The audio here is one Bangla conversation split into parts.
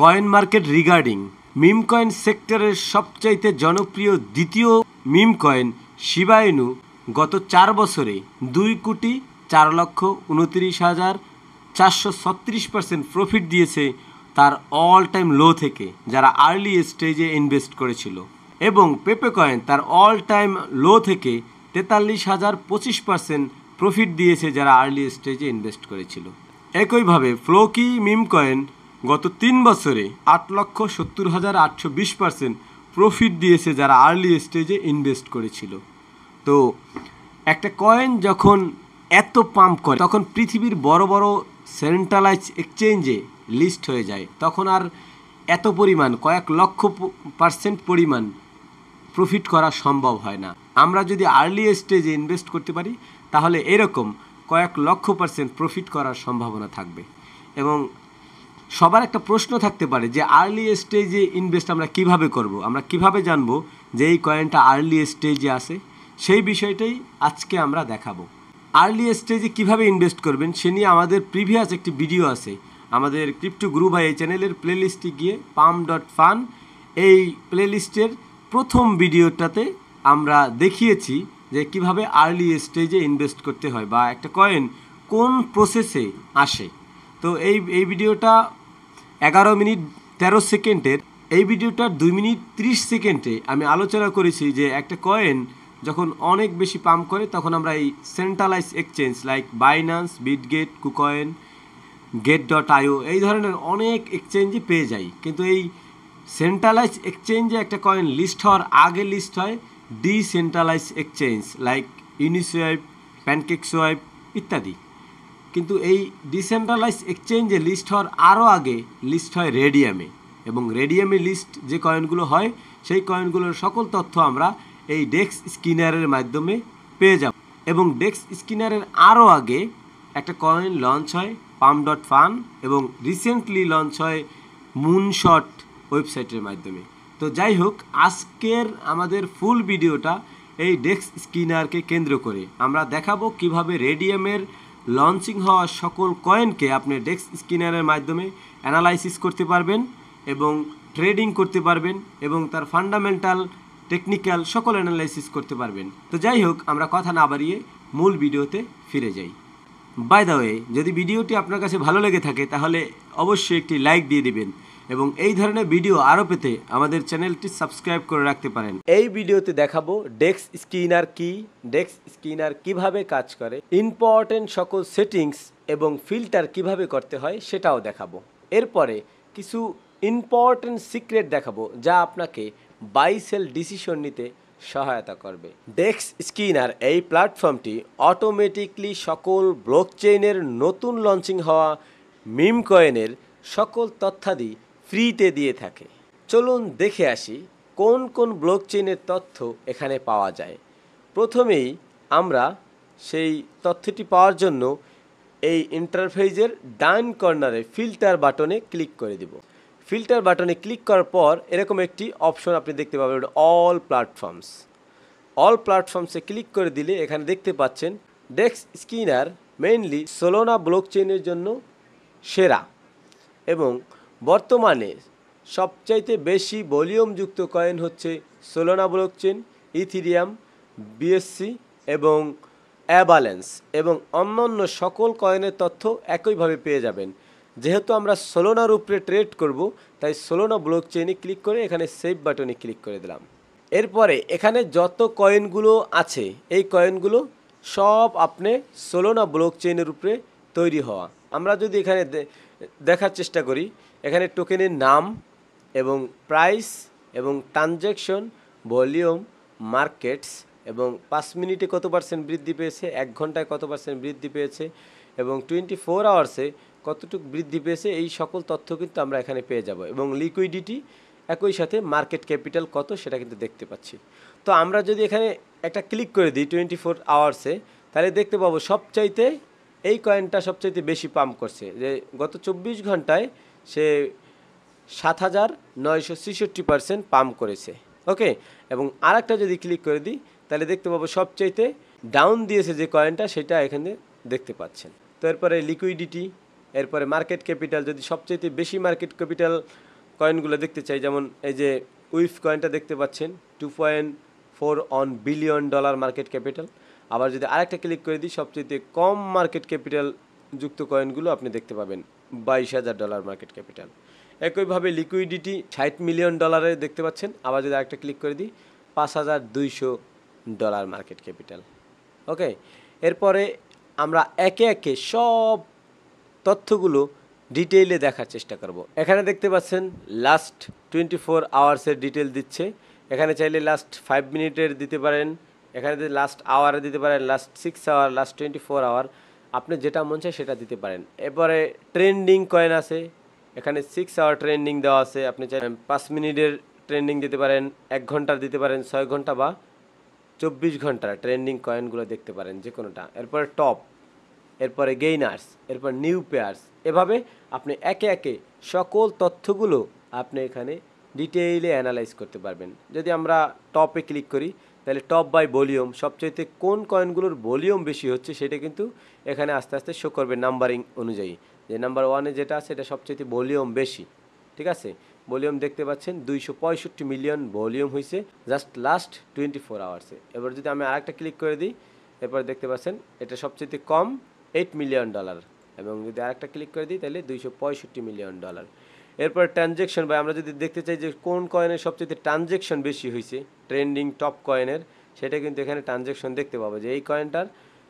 Coin market regarding meme coin সেক্টরের সবচাইতে জনপ্রিয় দ্বিতীয় মিম কয়েন শিবা ইনু গত 4 বছরে 2,04,29,436% প্রফিট দিয়েছে তার অল টাইম লো থেকে, যারা আর্লি স্টেজে ইনভেস্ট করেছিল। এবং পেপে কয়েন তার অল টাইম লো থেকে 43,025% প্রফিট দিয়েছে যারা আর্লি স্টেজে ইনভেস্ট করেছিল। একইভাবে ফ্লোকি মিম কয়েন গত 3 বছরে 8,70,820% প্রফিট দিয়েছে যারা আর্লি স্টেজে ইনভেস্ট করেছিল। তো একটা কয়েন যখন এত পাম্প করে তখন পৃথিবীর বড় বড় সেন্ট্রালাইজ এক্সচেঞ্জে লিস্ট হয়ে যায়, তখন আর এত পরিমাণ কয়েক লক্ষ % পরিমাণ প্রফিট করা সম্ভব হয় না। আমরা যদি আর্লি স্টেজে ইনভেস্ট করতে পারি তাহলে এরকম কয়েক লক্ষ % প্রফিট করার সম্ভাবনা থাকবে। এবং সবার একটা প্রশ্ন থাকতে পারে যে আর্লি স্টেজে ইনভেস্ট আমরা কিভাবে করব, আমরা কিভাবে জানবো যে এই কয়েনটা আর্লি স্টেজে আছে, সেই বিষয়টাই আজকে আমরা দেখাবো। আর্লি স্টেজে কিভাবে ইনভেস্ট করবেন সে নিয়ে আমাদের প্রিভিয়াস একটি ভিডিও আছে আমাদের ক্রিপ্টো গুরু ভাই এই চ্যানেলের প্লেলিস্টে গিয়ে pump.fun এই প্লেলিস্টের প্রথম ভিডিওটাতে আমরা দেখিয়েছি যে কিভাবে আর্লি স্টেজে ইনভেস্ট করতে হয় বা একটা কয়েন কোন প্রসেসে আসে। তো এই ভিডিওটা 11 মিনিট 13 সেকেন্ডের, এই ভিডিওটার 2 মিনিট 30 সেকেন্ডে আমি আলোচনা করেছি যে একটা কয়েন যখন অনেক বেশি পাম্প করে তখন আমরা এই centralise exchange like Binance, Bitget, KuCoin, get.io এই ধরনের অনেক এক্সচেঞ্জে পেয়ে যাই। কিন্তু এই সেন্ট্রালাইজ এক্সচেঞ্জে একটা কয়েন লিস্ট হওয়ার আগে লিস্ট হয় ডিসেন্ট্রালাইজ এক্সচেঞ্জ লাইক ইউনিসোয়াইপ, প্যানকেকসোয়াইপ ইত্যাদি। কিন্তু এই ডিসেন্ট্রালাইজ এক্সচেঞ্জে লিস্ট হওয়ার আরও আগে লিস্ট হয় রেডিয়ামে, এবং রেডিয়ামে লিস্ট যে কয়েনগুলো হয় সেই কয়েনগুলোর সকল তথ্য আমরা এই ডেক্স স্কিনারের মাধ্যমে পেয়ে যাব। এবং ডেক্স স্কিনারের আরও আগে একটা কয়েন লঞ্চ হয় pump.fun এবং রিসেন্টলি লঞ্চ হয় মুনশট ওয়েবসাইটের মাধ্যমে। তো যাই হোক, আজকের আমাদের ফুল ভিডিওটা এই ডেক্স স্কিনারকে কেন্দ্র করে আমরা দেখাবো কিভাবে রেডিয়ামের লঞ্চিং হওয়া সকল কয়েনকে আপনি ডেক্স স্কিনারের মাধ্যমে অ্যানালাইসিস করতে পারবেন এবং ট্রেডিং করতে পারবেন এবং তার ফান্ডামেন্টাল টেকনিক্যাল সকল অ্যানালাইসিস করতে পারবেন। তো যাই হোক, আমরা কথা না বাড়িয়ে মূল ভিডিওতে ফিরে যাই। বাই দ্য ওয়ে, যদি ভিডিওটি আপনার কাছে ভালো লেগে থাকে তাহলে অবশ্যই একটি লাইক দিয়ে দিবেন এবং এই ধরনের ভিডিও আরও পেতে আমাদের চ্যানেলটি সাবস্ক্রাইব করে রাখতে পারেন। এই ভিডিওতে দেখাবো ডেক্স স্কিনার কি, ডেক্স স্কিনার কিভাবে কাজ করে, ইম্পর্টেন্ট সকল সেটিংস এবং ফিল্টার কিভাবে করতে হয় সেটাও দেখাবো। এরপরে কিছু ইম্পর্টেন্ট সিক্রেট দেখাবো যা আপনাকে বাই সেল ডিসিশন নিতে সহায়তা করবে। ডেক্স স্কিনার এই প্ল্যাটফর্মটি অটোমেটিকলি সকল ব্লকচেইনের নতুন লঞ্চিং হওয়া মিম কয়েনের সকল তথ্যাদি ফ্রিতে দিয়ে থাকে। চলুন দেখে আসি কোন কোন ব্লকচেইনের তথ্য এখানে পাওয়া যায়। প্রথমেই আমরা সেই তথ্যটি পাওয়ার জন্য এই ইন্টারফেসের ডান কর্নারে ফিল্টার বাটনে ক্লিক করে দিব। ফিল্টার বাটনে ক্লিক করার পর এরকম একটি অপশন আপনি দেখতে পাবেন, অল প্ল্যাটফর্মস। অল প্ল্যাটফর্মসে ক্লিক করে দিলে এখানে দেখতে পাচ্ছেন ডেক্স স্কিনার মেইনলি সোলোনা ব্লকচেইনের জন্য সেরা এবং বর্তমানে সবচাইতে বেশি ভলিউমযুক্ত কয়েন হচ্ছে সোলোনা ব্লকচেইন, ইথিরিয়াম, বিএসসি এবং অ্যাভাল্যান্স এবং অন্যান্য সকল কয়েনের তথ্য একইভাবে পেয়ে যাবেন। যেহেতু আমরা সোলোনার উপরে ট্রেড করব তাই সোলোনা ব্লকচেইনে ক্লিক করে এখানে সেভ বাটনে ক্লিক করে দিলাম। এরপরে এখানে যত কয়েনগুলো আছে এই কয়েনগুলো সব আপনি সোলোনা ব্লকচেইনের উপরে তৈরি হওয়া। আমরা যদি এখানে দেখার চেষ্টা করি, এখানে টোকেনের নাম এবং প্রাইস এবং ট্রানজ্যাকশন, ভলিউম, মার্কেটস এবং 5 মিনিটে কত % বৃদ্ধি পেয়েছে, 1 ঘন্টায় কত % বৃদ্ধি পেয়েছে এবং 24 আওয়ার্সে কতটুকু বৃদ্ধি পেয়েছে, এই সকল তথ্য কিন্তু আমরা এখানে পেয়ে যাব। এবং লিকুইডিটি একই সাথে মার্কেট ক্যাপিটাল কত সেটা কিন্তু দেখতে পাচ্ছি। তো আমরা যদি এখানে একটা ক্লিক করে দিই 24 আওয়ার্সে, তাহলে দেখতে পাবো সবচাইতে এই কয়েনটা সবচাইতে বেশি পাম্প করছে, যে গত 24 ঘন্টায় সে 7,966% পাম্প করেছে। ওকে, এবং আরেকটা যদি ক্লিক করে দিই তাহলে দেখতে পাবো সবচাইতে ডাউন দিয়েছে যে কয়েনটা সেটা এখানে দেখতে পাচ্ছেন। তো এরপরে লিকুইডিটি এরপরে মার্কেট ক্যাপিটাল, যদি সবচেয়ে বেশি মার্কেট ক্যাপিটাল কয়েনগুলো দেখতে চাই, যেমন এই যে উইফ কয়েনটা দেখতে পাচ্ছেন 2.41 বিলিয়ন ডলার মার্কেট ক্যাপিটাল। আবার যদি আরেকটা ক্লিক করে দিই, সবচেয়ে কম মার্কেট ক্যাপিটাল যুক্ত কয়েনগুলো আপনি দেখতে পাবেন $22,000 মার্কেট ক্যাপিটাল। একইভাবে লিকুইডিটি $60 মিলিয়ন দেখতে পাচ্ছেন। আবার যদি আরেকটা ক্লিক করে দিই, $5,200 মার্কেট ক্যাপিটাল। ওকে, এরপরে আমরা একে একে সব তথ্যগুলো ডিটেইলে দেখার চেষ্টা করব। এখানে দেখতে পাচ্ছেন লাস্ট 24 আওয়ার্সের ডিটেল দিচ্ছে। এখানে চাইলে লাস্ট 5 মিনিটের দিতে পারেন, এখানে লাস্ট আওয়ারে দিতে পারেন, লাস্ট 6 আওয়ার, লাস্ট 24 আওয়ার, আপনি যেটা মন চায় সেটা দিতে পারেন। এরপরে ট্রেন্ডিং কয়েন আছে, এখানে 6 আওয়ার ট্রেন্ডিং দেওয়া আছে। আপনি চাইলে 5 মিনিটের ট্রেন্ডিং দিতে পারেন, 1 ঘন্টার দিতে পারেন, 6 ঘন্টা বা 24 ঘন্টার ট্রেন্ডিং কয়েনগুলো দেখতে পারেন, যে কোনোটা। এরপরে টপ, এরপরে গেইনার্স, এরপর নিউ পেয়ার্স। এভাবে আপনি একে একে সকল তথ্যগুলো আপনি এখানে ডিটেইলে অ্যানালাইজ করতে পারবেন। যদি আমরা টপে ক্লিক করি, তাহলে টপ বাই ভলিউম, সবচাইতে কোন কয়েনগুলোর ভলিউম বেশি হচ্ছে সেটা কিন্তু এখানে আস্তে আস্তে শো করবে নাম্বারিং অনুযায়ী। যে নাম্বার 1-এ যেটা আছে এটা সবচাইতে ভলিউম বেশি, ঠিক আছে। ভলিউম দেখতে পাচ্ছেন 265 মিলিয়ন ভলিউম হয়েছে জাস্ট লাস্ট 24 আওয়ার্সে। এবার যদি আমি আরেকটা ক্লিক করে দিই, এরপর দেখতে পাচ্ছেন এটা সবচেয়ে কম $8 মিলিয়ন, এবং যদি আরেকটা ক্লিক করে দিই তাহলে $265 মিলিয়ন। এরপর ট্রানজ্যাকশন, বা আমরা যদি দেখতে চাই যে কোন কয়েনের সবচেয়ে ট্রানজ্যাকশন বেশি হয়েছে ট্রেন্ডিং টপ কয়েনের, সেটা কিন্তু এখানে ট্রানজ্যাকশন দেখতে পাবো যে এই কয়েনটার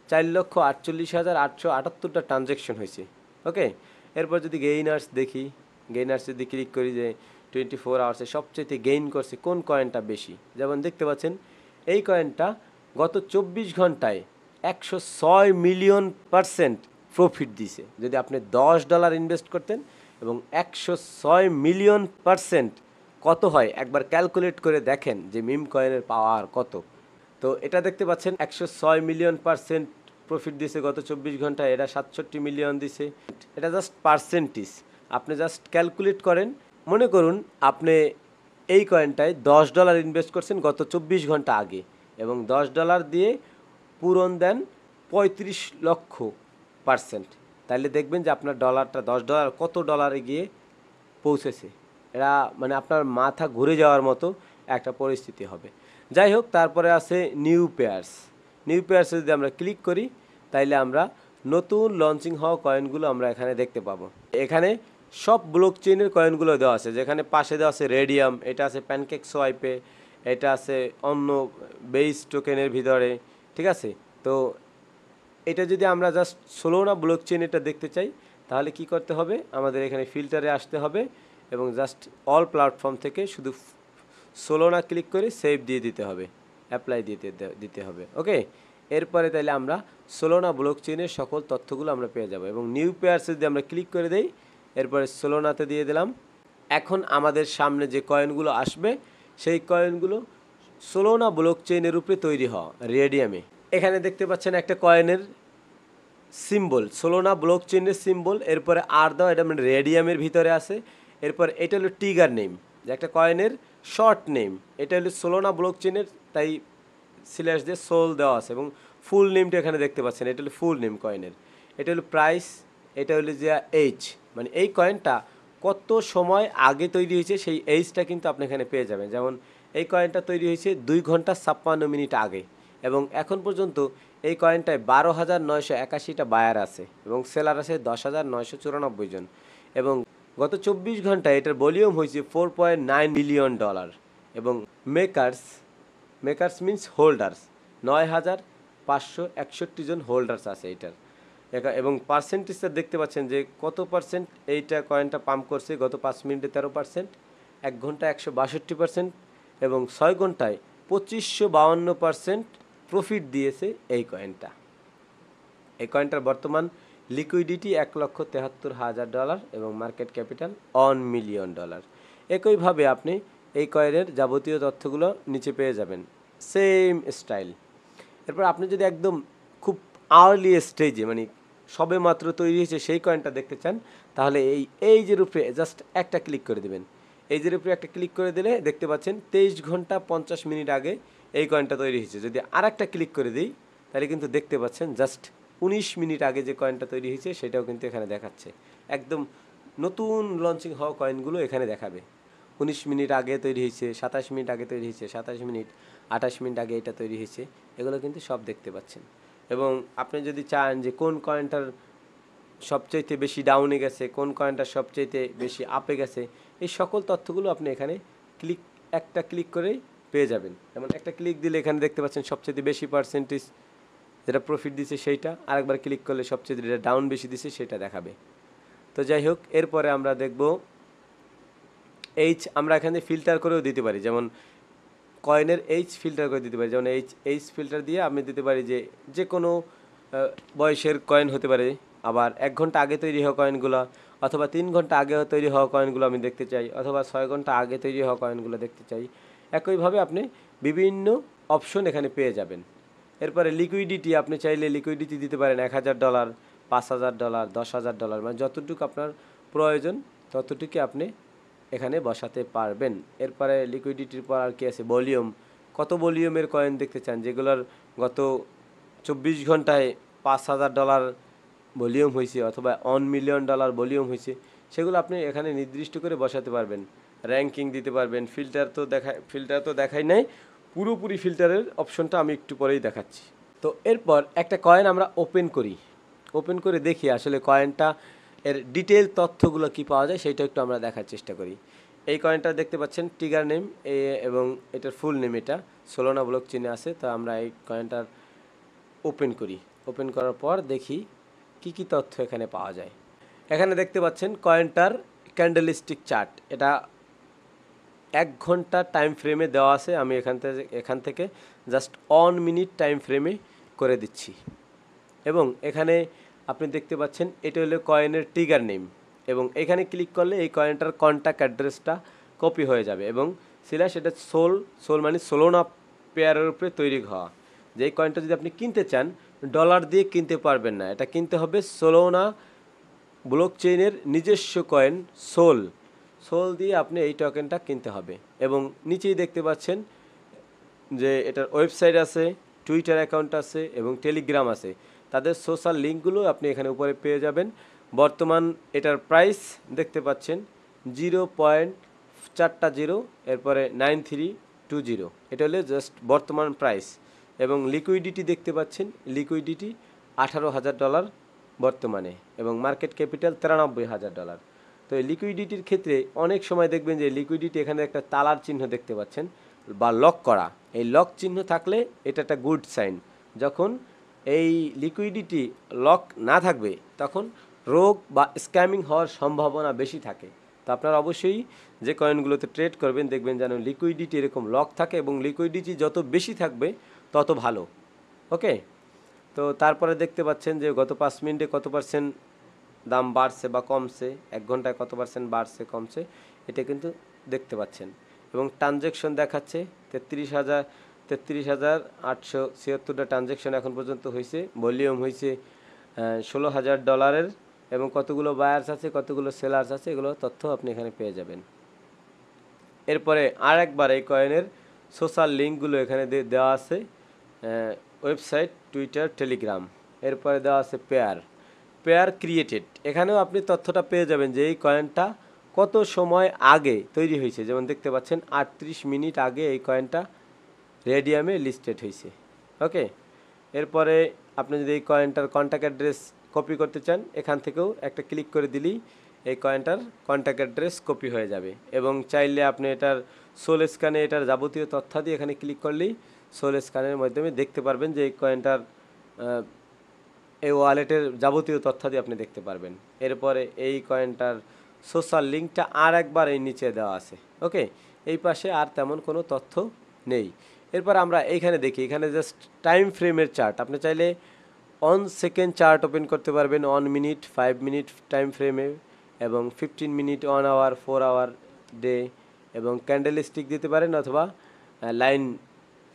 4,48,878টা ট্রানজ্যাকশন হয়েছে। ওকে, এরপর যদি গেইনার্স দেখি, গেইনার্স যদি ক্লিক করি যে 24 আওয়ার্সে সবচেয়ে গেইন করছে কোন কয়েনটা বেশি, যেমন দেখতে পাচ্ছেন এই কয়েনটা গত 24 ঘন্টায় 106 মিলিয়ন % প্রফিট দিছে। যদি আপনি $10 ইনভেস্ট করতেন এবং 106 মিলিয়ন % কত হয় একবার ক্যালকুলেট করে দেখেন যে মিম কয়েনের পাওয়ার কত। তো এটা দেখতে পাচ্ছেন 106 মিলিয়ন % প্রফিট দিছে গত 24 ঘন্টায়, এটা 67 মিলিয়ন দিছে। এটা জাস্ট পার্সেন্টেজ, আপনি জাস্ট ক্যালকুলেট করেন। মনে করুন আপনি এই কয়েনটায় $10 ইনভেস্ট করছেন গত 24 ঘন্টা আগে, এবং $10 দিয়ে পূরণ দেন 35 লক্ষ %, তাহলে দেখবেন যে আপনার ডলারটা $10 কত ডলারে গিয়ে পৌঁছেছে। এরা মানে আপনার মাথা ঘুরে যাওয়ার মতো একটা পরিস্থিতি হবে। যাই হোক, তারপরে আছে নিউ পেয়ার্স। নিউ পেয়ার্সে যদি আমরা ক্লিক করি, তাইলে আমরা নতুন লঞ্চিং হওয়া কয়েনগুলো আমরা এখানে দেখতে পাবো। এখানে সব ব্লক চেইনের কয়েনগুলো দেওয়া আছে, যেখানে পাশে দেওয়া আছে রেডিয়াম, এটা আছে প্যানকেক সোয়াইপে, এটা আছে অন্য বেস টোকেনের ভিতরে, ঠিক আছে। তো এটা যদি আমরা জাস্ট সোলোনা ব্লক চেইন এটা দেখতে চাই, তাহলে কি করতে হবে, আমাদের এখানে ফিল্টারে আসতে হবে এবং জাস্ট অল প্ল্যাটফর্ম থেকে শুধু সোলোনা ক্লিক করে সেভ দিয়ে দিতে হবে, অ্যাপ্লাই দিতে হবে। ওকে, এরপরে তাইলে আমরা সোলোনা ব্লক চেইনের সকল তথ্যগুলো আমরা পেয়ে যাব। এবং নিউ পেয়ার্সে যদি আমরা ক্লিক করে দেই, এরপরে সোলোনাতে দিয়ে দিলাম। এখন আমাদের সামনে যে কয়েনগুলো আসবে সেই কয়েনগুলো সোলোনা ব্লক চেইনের উপরে তৈরি হওয়া রেডিয়ামে। এখানে দেখতে পাচ্ছেন একটা কয়েনের সিম্বল, সোলোনা ব্লক চেইনের সিম্বল, এরপরে আর দাও, এটা মানে রেডিয়ামের ভিতরে আছে। এরপর এটা হলো টিগার নেম, যে একটা কয়েনের শর্ট নেম, এটা হলো সোলোনা ব্লক চেইনের, তাই স্ল্যাশ দিয়ে সোল দেওয়া আছে। এবং ফুল নেমটা এখানে দেখতে পাচ্ছেন, এটা হলো ফুল নেম কয়েনের। এটা হলো প্রাইস, এটা হলো যে এইচ, মানে এই কয়েনটা কত সময় আগে তৈরি হয়েছে সেই এইচটা কিন্তু আপনি এখানে পেয়ে যাবেন। যেমন এই কয়েনটা তৈরি হয়েছে 2 ঘন্টা 56 মিনিট আগে, এবং এখন পর্যন্ত এই কয়েনটায় 12,981টা বায়ার আছে এবং সেলার আছে 10,994 জন, এবং গত 24 ঘন্টায় এটার ভলিউম হয়েছে $4.9 বিলিয়ন। এবং মেকার্স মিন্স হোল্ডার্স 9,561 জন হোল্ডার্স আছে এইটার। এবং পার্সেন্টেজটা দেখতে পাচ্ছেন যে কত পার্সেন্ট এইটা কয়েনটা পাম্প করছে গত 5 মিনিটে 13%, 1 ঘন্টায় 162%, এবং 6 ঘন্টায় 2552% প্রফিট দিয়েছে এই কয়েনটা। এই কয়েনটার বর্তমান লিকুইডিটি $1,73,000 এবং মার্কেট ক্যাপিটাল $1 মিলিয়ন। একইভাবে আপনি এই কয়েনের যাবতীয় তথ্যগুলো নিচে পেয়ে যাবেন, সেম স্টাইল। এরপর আপনি যদি একদম খুব আর্লি স্টেজে, মানে সবে মাত্র তৈরি হয়েছে সেই কয়েনটা দেখতে চান, তাহলে এই যে রূপে জাস্ট একটা ক্লিক করে দেবেন। এই যে রূপে একটা ক্লিক করে দিলে দেখতে পাচ্ছেন 23 ঘন্টা 50 মিনিট আগে এই কয়েনটা তৈরি হয়েছে। যদি আর একটা ক্লিক করে দিই, তাহলে কিন্তু দেখতে পাচ্ছেন জাস্ট 19 মিনিট আগে যে কয়েনটা তৈরি হয়েছে সেটাও কিন্তু এখানে দেখাচ্ছে। একদম নতুন লঞ্চিং হওয়া কয়েনগুলো এখানে দেখাবে। 19 মিনিট আগে তৈরি হয়েছে, 27 মিনিট আগে তৈরি হয়েছে, 27 মিনিট, 28 মিনিট আগে এটা তৈরি হয়েছে, এগুলো কিন্তু সব দেখতে পাচ্ছেন। এবং আপনি যদি চান যে কোন কয়েনটার সবচাইতে বেশি ডাউনে গেছে, কোন কয়েনটা সবচাইতে বেশি আপে গেছে, এই সকল তথ্যগুলো আপনি এখানে একটা ক্লিক করেই পেয়ে যাবেন। যেমন একটা ক্লিক দিলে এখানে দেখতে পাচ্ছেন সবচাইতে বেশি পার্সেন্টেজ যেটা প্রফিট দিছে সেইটা, আরেকবার ক্লিক করলে সবচেয়ে যেটা ডাউন বেশি দিছে সেটা দেখাবে। তো যাই হোক, এরপরে আমরা দেখব আমরা এখানে ফিল্টার করেও দিতে পারি। যেমন কয়েনের ফিল্টার করে দিতে পারি। যেমন ফিল্টার দিয়ে আমি দিতে পারি যে কোনো বয়সের কয়েন হতে পারে, আবার 1 ঘন্টা আগে তৈরি হওয়া কয়েনগুলো, অথবা 3 ঘন্টা আগে তৈরি হওয়া কয়েনগুলো আমি দেখতে চাই, অথবা 6 ঘন্টা আগে তৈরি হওয়া কয়েনগুলো দেখতে চাই। একইভাবে আপনি বিভিন্ন অপশন এখানে পেয়ে যাবেন। এরপরে লিকুইডিটি, আপনি চাইলে লিকুইডিটি দিতে পারেন $1000, $5000, $10,000, মানে যতটুকু আপনার প্রয়োজন ততটুকু আপনি এখানে বসাতে পারবেন। এরপরে লিকুইডিটির পর আর কি আছে, ভলিউম, কত ভলিউমের কয়েন দেখতে চান, যেগুলোর গত 24 ঘন্টায় $5000 ভলিউম হয়েছে অথবা $1 মিলিয়ন ভলিউম হয়েছে, সেগুলো আপনি এখানে নির্দিষ্ট করে বসাতে পারবেন। র্যাঙ্কিং দিতে পারবেন। ফিল্টার তো দেখাই নাই, পুরোপুরি ফিল্টারের অপশনটা আমি একটু পরেই দেখাচ্ছি। তো এরপর একটা কয়েন আমরা ওপেন করে দেখি আসলে কয়েনটা এর ডিটেল তথ্যগুলো কি পাওয়া যায় সেটা একটু আমরা দেখার চেষ্টা করি। এই কয়েনটা দেখতে পাচ্ছেন টিগার নেম এবং এটার ফুল নেম এটা সোলোনা ব্লক চেইনে আছে। তো আমরা এই কয়েনটার ওপেন করার পর দেখি কি তথ্য এখানে পাওয়া যায়। এখানে দেখতে পাচ্ছেন কয়েনটার ক্যান্ডেলস্টিক চার্ট, এটা 1 ঘন্টা টাইম ফ্রেমে দেওয়া আছে। আমি এখান থেকে জাস্ট 1 মিনিট টাইম ফ্রেমে করে দিচ্ছি। এবং এখানে আপনি দেখতে পাচ্ছেন এটা হলো কয়েনের ট্রিগার নেম, এবং এখানে ক্লিক করলে এই কয়েনটার কন্ট্যাক্ট অ্যাড্রেসটা কপি হয়ে যাবে, এবং স্ল্যাশ এটা সোল মানে সোলোনা পেয়ারের উপরে তৈরি হওয়া। যেই কয়েনটা যদি আপনি কিনতে চান, ডলার দিয়ে কিনতে পারবেন না, এটা কিনতে হবে সোলোনা ব্লক চেইনের নিজস্ব কয়েন সোল দিয়ে আপনি এই টোকেনটা কিনতে হবে। এবং নিচেই দেখতে পাচ্ছেন যে এটার ওয়েবসাইট আছে, টুইটার অ্যাকাউন্ট আছে এবং টেলিগ্রাম আছে। তাদের সোশ্যাল লিঙ্কগুলো আপনি এখানে উপরে পেয়ে যাবেন। বর্তমান এটার প্রাইস দেখতে পাচ্ছেন 0.4 এরপরে 9320, এটা হলে জাস্ট বর্তমান প্রাইস। এবং লিকুইডিটি দেখতে পাচ্ছেন, লিকুইডিটি $18,000 বর্তমানে, এবং মার্কেট ক্যাপিটাল $93,000। তো এই লিকুইডিটির ক্ষেত্রে অনেক সময় দেখবেন যে লিকুইডিটি এখানে একটা তালার চিহ্ন দেখতে পাচ্ছেন বা লক করা, এই লক চিহ্ন থাকলে এটা একটা গুড সাইন। যখন এই লিকুইডিটি লক না থাকবে তখন রোগ বা স্ক্যামিং হওয়ার সম্ভাবনা বেশি থাকে। তো আপনারা অবশ্যই যে কয়েনগুলোতে ট্রেড করবেন দেখবেন যেন লিকুইডিটি এরকম লক থাকে, এবং লিকুইডিটি যত বেশি থাকবে তত ভালো। ওকে, তো তারপরে দেখতে পাচ্ছেন যে গত 5 মিনিটে কত পার্সেন্ট দাম বাড়ছে বা কমছে, 1 ঘন্টায় কত পার্সেন্ট বাড়ছে কমছে, এটা কিন্তু দেখতে পাচ্ছেন। এবং ট্রানজ্যাকশন দেখাচ্ছে 33,876টা ট্রানজ্যাকশন এখন পর্যন্ত হয়েছে। ভলিউম হয়েছে $16,000, এবং কতগুলো বায়ার্স আছে কতগুলো সেলার্স আছে এগুলো তথ্য আপনি এখানে পেয়ে যাবেন। এরপরে আরেকবার এই কয়েনের সোশ্যাল লিঙ্কগুলো এখানে দেওয়া আছে, ওয়েবসাইট, টুইটার, টেলিগ্রাম। এরপরে দেওয়া আছে পেয়ার ক্রিয়েটেড, এখানেও আপনি তথ্যটা পেয়ে যাবেন যে এই কয়েনটা কত সময় আগে তৈরি হয়েছে। যেমন দেখতে পাচ্ছেন 38 মিনিট আগে এই কয়েনটা রেডিয়ামে লিস্টেড হয়েছে। ওকে, এরপরে আপনি যদি এই কয়েনটার কন্ট্যাক্ট অ্যাড্রেস কপি করতে চান, এখান থেকেও একটা ক্লিক করে দিলেই এই কয়েনটার কন্ট্যাক্ট অ্যাড্রেস কপি হয়ে যাবে। এবং চাইলে আপনি এটার সোল স্ক্যানে এটার যাবতীয় তথ্যাদি এখানে ক্লিক করলেই সোল স্ক্যানের মাধ্যমে দেখতে পারবেন যে এই কয়েনটার এই ওয়ালেটের যাবতীয় তথ্যাদি আপনি দেখতে পারবেন। এরপরে এই কয়েনটার সোশ্যাল লিঙ্কটা আর একবার এই নিচে দেওয়া আছে। ওকে, এই পাশে আর তেমন কোনো তথ্য নেই। এরপর আমরা এইখানে দেখি, এখানে জাস্ট টাইম ফ্রেমের চার্ট, আপনি চাইলে 1 সেকেন্ড চার্ট ওপেন করতে পারবেন, 1 মিনিট, 5 মিনিট টাইম ফ্রেমে, এবং 15 মিনিট, 1 আওয়ার, 4 আওয়ার, ডে, এবং ক্যান্ডেল স্টিক দিতে পারেন অথবা লাইন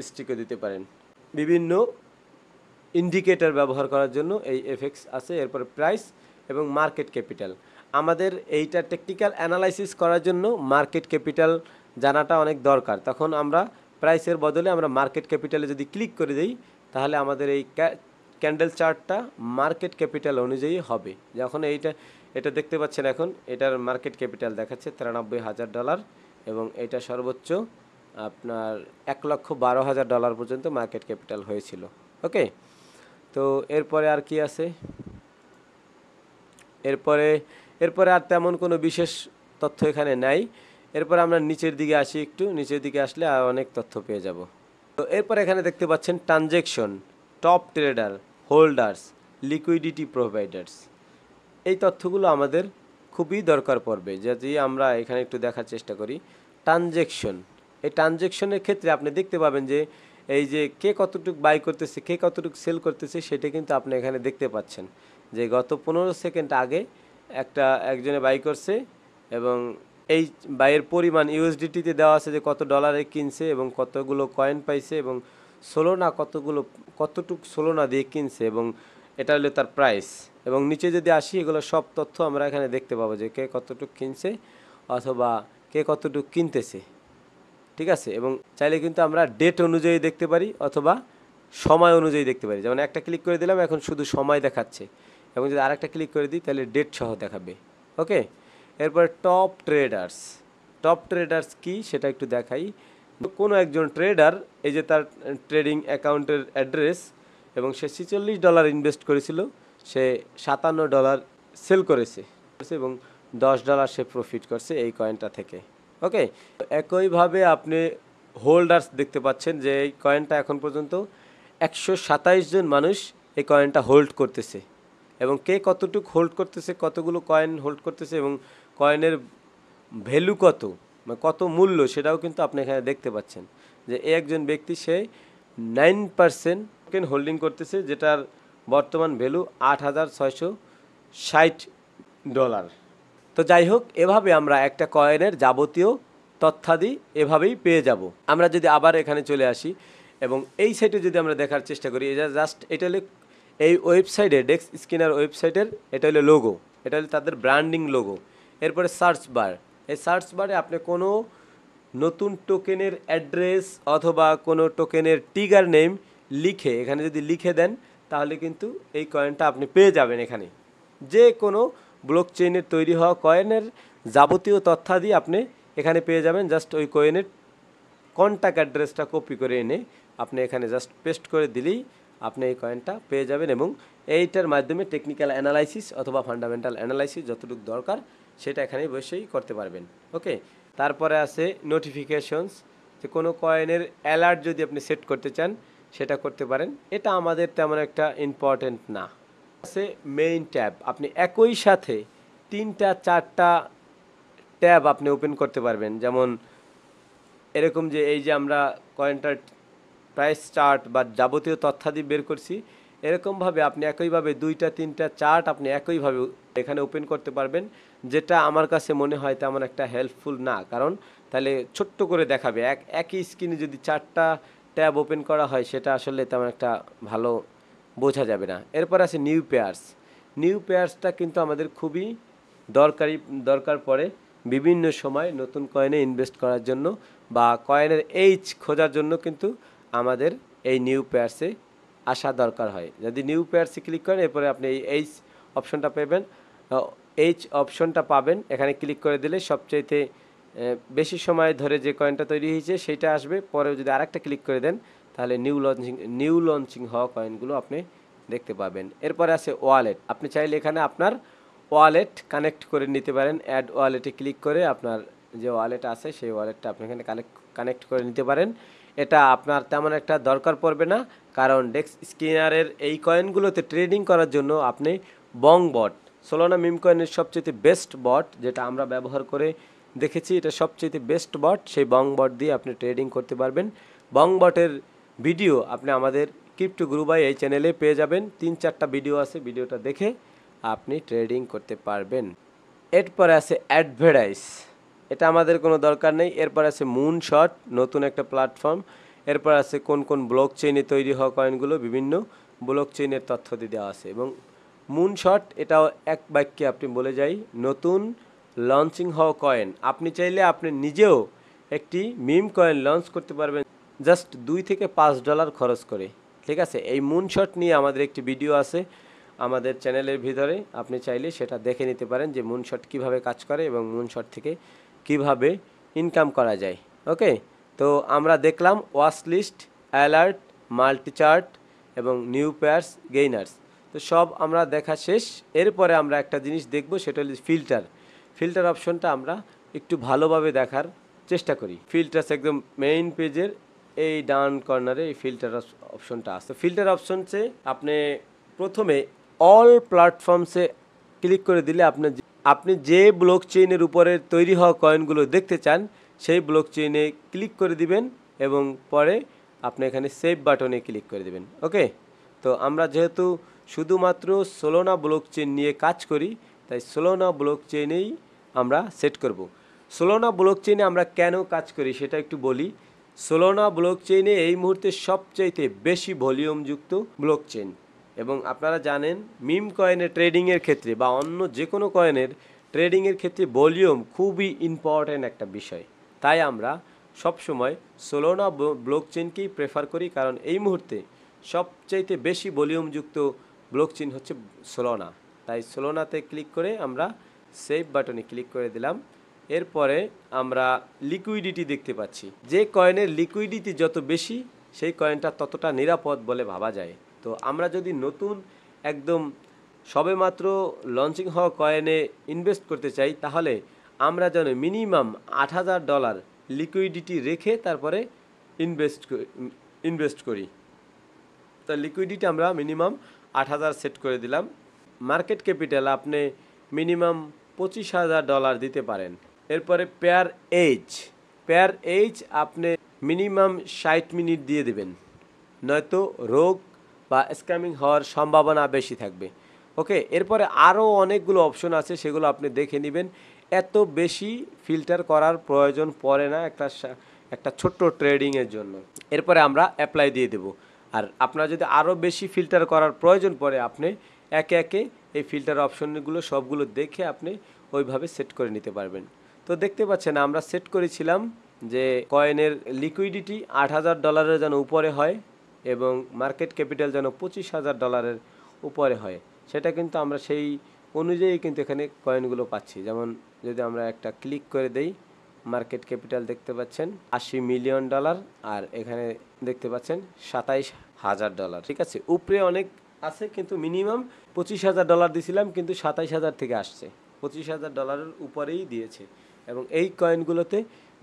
স্টিকও দিতে পারেন। বিভিন্ন ইন্ডিকেটর ব্যবহার করার জন্য এই এফএক্স আছে। এরপর প্রাইস এবং মার্কেট ক্যাপিটাল, আমাদের এইটা টেকনিক্যাল অ্যানালাইসিস করার জন্য মার্কেট ক্যাপিটাল জানাটা অনেক দরকার। তখন আমরা প্রাইসের বদলে আমরা মার্কেট ক্যাপিটালে যদি ক্লিক করে দিই তাহলে আমাদের এই ক্যান্ডেল চার্টটা মার্কেট ক্যাপিটাল অনুযায়ী হবে। যখন এটা দেখতে পাচ্ছেন এখন এটার মার্কেট ক্যাপিটাল দেখাচ্ছে $93,000 এবং এটা সর্বোচ্চ আপনার $1,12,000 পর্যন্ত মার্কেট ক্যাপিটাল হয়েছিল। ওকে, তো এরপরে আর কি আছে? এরপরে আর তেমন কোনো বিশেষ তথ্য এখানে নাই। এরপরে আমরা নিচের দিকে আসি, একটু নিচের দিকে আসলে আর অনেক তথ্য পেয়ে যাব। তো এরপরে এখানে দেখতে পাচ্ছেন transaction, top trader, holders, liquidity providers. এই তথ্যগুলো আমাদের খুবই দরকার পড়বে, যদি আমরা এখানে একটু দেখার চেষ্টা করি। ট্রানজ্যাকশন, এই ট্রানজ্যাকশনের ক্ষেত্রে আপনি দেখতে পাবেন যে এই যে কে কতটুকু বাই করতেছে, কে কতটুকু সেল করতেছে, সেটা কিন্তু আপনি এখানে দেখতে পাচ্ছেন যে গত 15 সেকেন্ড আগে একজনে বাই করছে এবং এই বাইয়ের পরিমাণ ইউএসডিটিতে দেওয়া আছে যে কত ডলারে কিনছে এবং কতগুলো কয়েন পাইছে এবং কতটুকু সোলোনা দিয়ে কিনছে এবং এটা হলো তার প্রাইস। এবং নিচে যদি আসি, এগুলো সব তথ্য আমরা এখানে দেখতে পাবো যে কে কতটুকু কিনছে অথবা কে কতটুকু কিনতেছে, ঠিক আছে। এবং চাইলে কিন্তু আমরা ডেট অনুযায়ী দেখতে পারি অথবা সময় অনুযায়ী দেখতে পারি। যেমন একটা ক্লিক করে দিলাম, এখন শুধু সময় দেখাচ্ছে, এবং যদি আরেকটা ক্লিক করে দিই তাহলে ডেট সহ দেখাবে। ওকে, এরপর টপ ট্রেডার্স কি সেটা একটু দেখাই। কোনো একজন ট্রেডার, এই যে তার ট্রেডিং অ্যাকাউন্টের অ্যাড্রেস, এবং সে $46 ইনভেস্ট করেছিল, সে $57 সেল করেছে এবং $10 সে প্রফিট করছে এই কয়েনটা থেকে। ওকে, একইভাবে আপনি হোল্ডার্স দেখতে পাচ্ছেন যে এই কয়েনটা এখন পর্যন্ত 127 জন মানুষ এই কয়েনটা হোল্ড করতেছে এবং কে কতটুকু হোল্ড করতেছে, কতগুলো কয়েন হোল্ড করতেছে এবং কয়েনের ভ্যালু কত মূল্য, সেটাও কিন্তু আপনি এখানে দেখতে পাচ্ছেন যে একজন ব্যক্তি সে 9% টোকেন হোল্ডিং করতেছে, যেটার বর্তমান ভ্যালু $8,660। তো যাই হোক, এভাবে আমরা একটা কয়েনের যাবতীয় তথ্যাদি এভাবেই পেয়ে যাব। আমরা যদি আবার এখানে চলে আসি এবং এই সাইটে যদি আমরা দেখার চেষ্টা করি, এটা হলো এই ওয়েবসাইটে, ডেক্স স্কিনার ওয়েবসাইটের এটা হলো লোগো, এটা হলো তাদের ব্র্যান্ডিং লোগো। এরপরে সার্চ বার, এই সার্চ বারে আপনি কোনো নতুন টোকেনের অ্যাড্রেস অথবা কোনো টোকেনের ট্রিগার নেম লিখে এখানে যদি লিখে দেন, তাহলে কিন্তু এই কয়েনটা আপনি পেয়ে যাবেন। এখানে যে কোনো ব্লক চেইনের তৈরি হওয়া কয়েনের যাবতীয় তথ্যাদি আপনি এখানে পেয়ে যাবেন। জাস্ট ওই কয়েনের কন্ট্যাক্ট অ্যাড্রেসটা কপি করে এনে আপনি এখানে জাস্ট পেস্ট করে দিলেই আপনি এই কয়েনটা পেয়ে যাবেন এবং এইটার মাধ্যমে টেকনিক্যাল অ্যানালাইসিস অথবা ফান্ডামেন্টাল অ্যানালাইসিস যতটুকু দরকার সেটা এখানে বসেই করতে পারবেন। ওকে, তারপরে আছে নোটিফিকেশনস, যে কোনো কয়েনের অ্যালার্ট যদি আপনি সেট করতে চান সেটা করতে পারেন, এটা আমাদের তেমন একটা ইম্পর্টেন্ট না। আছে মেইন ট্যাব, আপনি একই সাথে 3-4টা ট্যাব আপনি ওপেন করতে পারবেন। যেমন এরকম যে এই যে আমরা কয়েনটার প্রাইস চার্ট বা যাবতীয় তথ্যাদি বের করছি, এরকমভাবে আপনি একইভাবে 2-3টা চার্ট আপনি একইভাবে এখানে ওপেন করতে পারবেন, যেটা আমার কাছে মনে হয় তেমন একটা হেল্পফুল না, কারণ তাহলে ছোট্ট করে দেখাবে। একই স্ক্রিনে যদি 4টা ট্যাব ওপেন করা হয় সেটা আসলে তেমন একটা ভালো বোঝা যাবে না। এরপর আছে নিউ পেয়ার্সটা কিন্তু আমাদের খুবই দরকার পড়ে বিভিন্ন সময় নতুন কয়েনে ইনভেস্ট করার জন্য বা কয়েনের এইচ খোঁজার জন্য কিন্তু আমাদের এই নিউ পেয়ার্সে আসা দরকার হয়। যদি নিউ পেয়ার্সে ক্লিক করেন, এরপরে আপনি এই এইচ অপশনটা পাবেন। এখানে ক্লিক করে দিলে সবচাইতে বেশি সময় ধরে যে কয়েনটা তৈরি হয়েছে সেটা আসবে। পরে যদি আরেকটা ক্লিক করে দেন তাহলে নিউ লঞ্চিং হওয়া কয়েনগুলো আপনি দেখতে পাবেন। এরপরে আছে ওয়ালেট, আপনি চাইলে এখানে আপনার ওয়ালেট কানেক্ট করে নিতে পারেন। অ্যাড ওয়ালেটে ক্লিক করে আপনার যে ওয়ালেট আছে সেই ওয়ালেটটা আপনি এখানে কানেক্ট করে নিতে পারেন। এটা আপনার তেমন একটা দরকার পড়বে না, কারণ ডেক্স স্কিনারের এই কয়েনগুলোতে ট্রেডিং করার জন্য আপনি বং বট, সোলোনা মিম কয়েনের সবচেয়ে বেস্ট বট, যেটা আমরা ব্যবহার করে দেখেছি, এটা সবচেয়ে বেস্ট বট, সেই বং বট দিয়ে আপনি ট্রেডিং করতে পারবেন। বং বটের ভিডিও আপনি আমাদের ক্রিপ্টো গুরু ভাই এই চ্যানেলে পেয়ে যাবেন। 3-4টা ভিডিও আছে, ভিডিওটা দেখে আপনি ট্রেডিং করতে পারবেন। এরপরে আছে অ্যাডভার্টাইজ, এটা আমাদের কোনো দরকার নেই। এরপর আছে মুনশট, নতুন একটা প্ল্যাটফর্ম। এরপর আছে কোন ব্লক চেইনে তৈরি হওয়া কয়েনগুলো, বিভিন্ন ব্লক চেইনের তথ্য দিয়ে দেওয়া আছে। এবং মুনশট এটাও এক বাক্যে আপনি বলে যাই, নতুন লঞ্চিং হওয়া কয়েন। আপনি চাইলে আপনি নিজেও একটি মিম কয়েন লঞ্চ করতে পারবেন জাস্ট $2 থেকে $5 খরচ করে, ঠিক আছে। এই মুনশট নিয়ে আমাদের একটি ভিডিও আছে, আমাদের চ্যানেলের ভিতরে আপনি চাইলে সেটা দেখে নিতে পারেন যে মুনশট কিভাবে কাজ করে এবং মুনশট থেকে কিভাবে ইনকাম করা যায়। ওকে, তো আমরা দেখলাম watch list, alert, multi chart এবং নিউ পেয়ার্স, গেইনার্স। তো সব আমরা দেখা শেষ। এরপরে আমরা একটা জিনিস দেখব, সেটা হলো ফিল্টার। ফিল্টার অপশনটা আমরা একটু ভালোভাবে দেখার চেষ্টা করি। ফিল্টার্স একদম মেইন পেজের এই ডান কর্নারে এই ফিল্টার অপশনটা আছে। ফিল্টার অপশনসে আপনি প্রথমে অল প্ল্যাটফর্মসে ক্লিক করে দিলে আপনি যে ব্লক চেইনের উপরে তৈরি হওয়া কয়েনগুলো দেখতে চান সেই ব্লক চেইনে ক্লিক করে দিবেন এবং পরে আপনি এখানে সেভ বাটনে ক্লিক করে দিবেন। ওকে, তো আমরা যেহেতু শুধুমাত্র সোলোনা ব্লক চেইন নিয়ে কাজ করি, তাই সোলোনা ব্লক চেইনেই আমরা সেট করব। সোলোনা ব্লক চেইনে আমরা কেন কাজ করি সেটা একটু বলি। সোলোনা ব্লক চেইনে এই মুহূর্তে সবচাইতে বেশি ভলিউমযুক্ত ব্লক চেইন, এবং আপনারা জানেন মিম কয়েনের ট্রেডিংয়ের ক্ষেত্রে বা অন্য যে কোনো কয়েনের ট্রেডিংয়ের ক্ষেত্রে ভলিউম খুবই ইম্পর্ট্যান্ট একটা বিষয়। তাই আমরা সবসময় সোলোনা ব্লক চেইনকেই প্রেফার করি, কারণ এই মুহূর্তে সবচাইতে বেশি ভলিউমযুক্ত ব্লক চেইন হচ্ছে সোলোনা। তাই সোলোনাতে ক্লিক করে আমরা সেভ বাটনে ক্লিক করে দিলাম। এরপরে আমরা লিকুইডিটি দেখতে পাচ্ছি। যে কয়েনের লিকুইডিটি যত বেশি সেই কয়েনটা ততটা নিরাপদ বলে ভাবা যায়। তো আমরা যদি নতুন একদম সবেমাত্র লঞ্চিং হওয়া কয়েনে ইনভেস্ট করতে চাই, তাহলে আমরা যেন মিনিমাম $8,000 লিকুইডিটি রেখে তারপরে ইনভেস্ট করি। তো লিকুইডিটি আমরা মিনিমাম 8,000 সেট করে দিলাম। মার্কেট ক্যাপিটাল আপনি মিনিমাম $25,000 দিতে পারেন। এরপরে পেয়ার এইজ আপনি মিনিমাম 60 মিনিট দিয়ে দেবেন, নয়তো রোগ বা স্ক্যামিং হওয়ার সম্ভাবনা বেশি থাকবে। ওকে, এরপরে আরও অনেকগুলো অপশন আছে, সেগুলো আপনি দেখে নেবেন। এত বেশি ফিল্টার করার প্রয়োজন পড়ে না একটা ছোট্ট ট্রেডিংয়ের জন্য। এরপরে আমরা অ্যাপ্লাই দিয়ে দেব। আর আপনার যদি আরও বেশি ফিল্টার করার প্রয়োজন পড়ে, আপনি একে একে এই ফিল্টার অপশনগুলো সবগুলো দেখে আপনি ওইভাবে সেট করে নিতে পারবেন। তো দেখতে পাচ্ছেন আমরা সেট করেছিলাম যে কয়েনের লিকুইডিটি $8,000 যেন উপরে হয় এবং মার্কেট ক্যাপিটাল যেন $25,000 উপরে হয়। সেটা কিন্তু আমরা সেই অনুযায়ী কিন্তু এখানে কয়েনগুলো পাচ্ছি। যেমন যদি আমরা একটা ক্লিক করে দেই, মার্কেট ক্যাপিটাল দেখতে পাচ্ছেন $80 মিলিয়ন, আর এখানে দেখতে পাচ্ছেন $27,000। ঠিক আছে, উপরে অনেক আছে কিন্তু মিনিমাম $25,000 দিয়েছিলাম, কিন্তু 27,000 থেকে আসছে, $25,000 উপরেই দিয়েছে। এবং এই কয়েনগুলোতে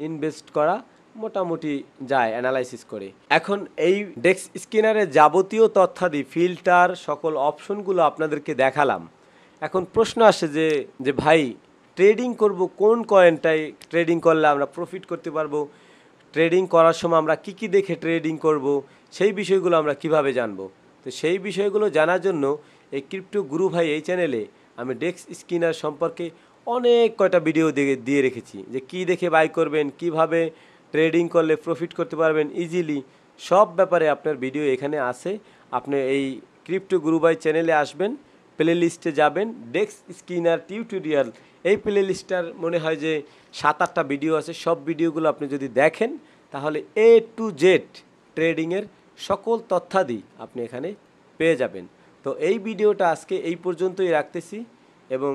ইনভেস্ট করা মোটামুটি যায় অ্যানালাইসিস করে। এখন এই ডেক্স স্ক্যানারের যাবতীয় তথ্যাদি, ফিল্টার, সকল অপশনগুলো আপনাদেরকে দেখালাম। এখন প্রশ্ন আসে যে ভাই ট্রেডিং করব কোন কয়েনটাই ট্রেডিং করলে আমরা প্রফিট করতে পারবো, ট্রেডিং করার সময় আমরা কি কি দেখে ট্রেডিং করব, সেই বিষয়গুলো আমরা কিভাবে জানবো। তো সেই বিষয়গুলো জানার জন্য এই ক্রিপ্টো গুরু ভাই এই চ্যানেলে আমি ডেক্স স্ক্যানার সম্পর্কে অনেক কয়টা ভিডিও দিয়ে রেখেছি, যে কি দেখে বাই করবেন, কিভাবে ট্রেডিং করলে প্রফিট করতে পারবেন ইজিলি, সব ব্যাপারে আপনার ভিডিও এখানে আছে। আপনি এই ক্রিপ্টো গুরু ভাই চ্যানেলে আসবেন, প্লে লিস্টে যাবেন, ডেক্স স্ক্যানার টিউটোরিয়াল, এই প্লে লিস্টটার মনে হয় যে 7-8টা ভিডিও আছে। সব ভিডিওগুলো আপনি যদি দেখেন তাহলে A to Z ট্রেডিংয়ের সকল তথ্যাদি আপনি এখানে পেয়ে যাবেন। তো এই ভিডিওটা আজকে এই পর্যন্তই রাখতেছি, এবং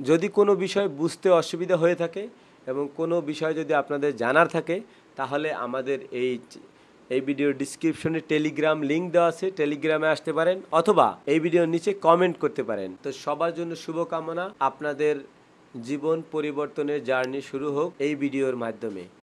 যদি কোনো বিষয় বুঝতে অসুবিধা হয়ে থাকে এবং কোনো বিষয় যদি আপনাদের জানার থাকে, তাহলে আমাদের এই ভিডিওর ডিসক্রিপশনে টেলিগ্রাম লিঙ্ক দেওয়া আছে, টেলিগ্রামে আসতে পারেন, অথবা এই ভিডিওর নিচে কমেন্ট করতে পারেন। তো সবার জন্য শুভকামনা, আপনাদের জীবন পরিবর্তনের জার্নি শুরু হোক এই ভিডিওর মাধ্যমে।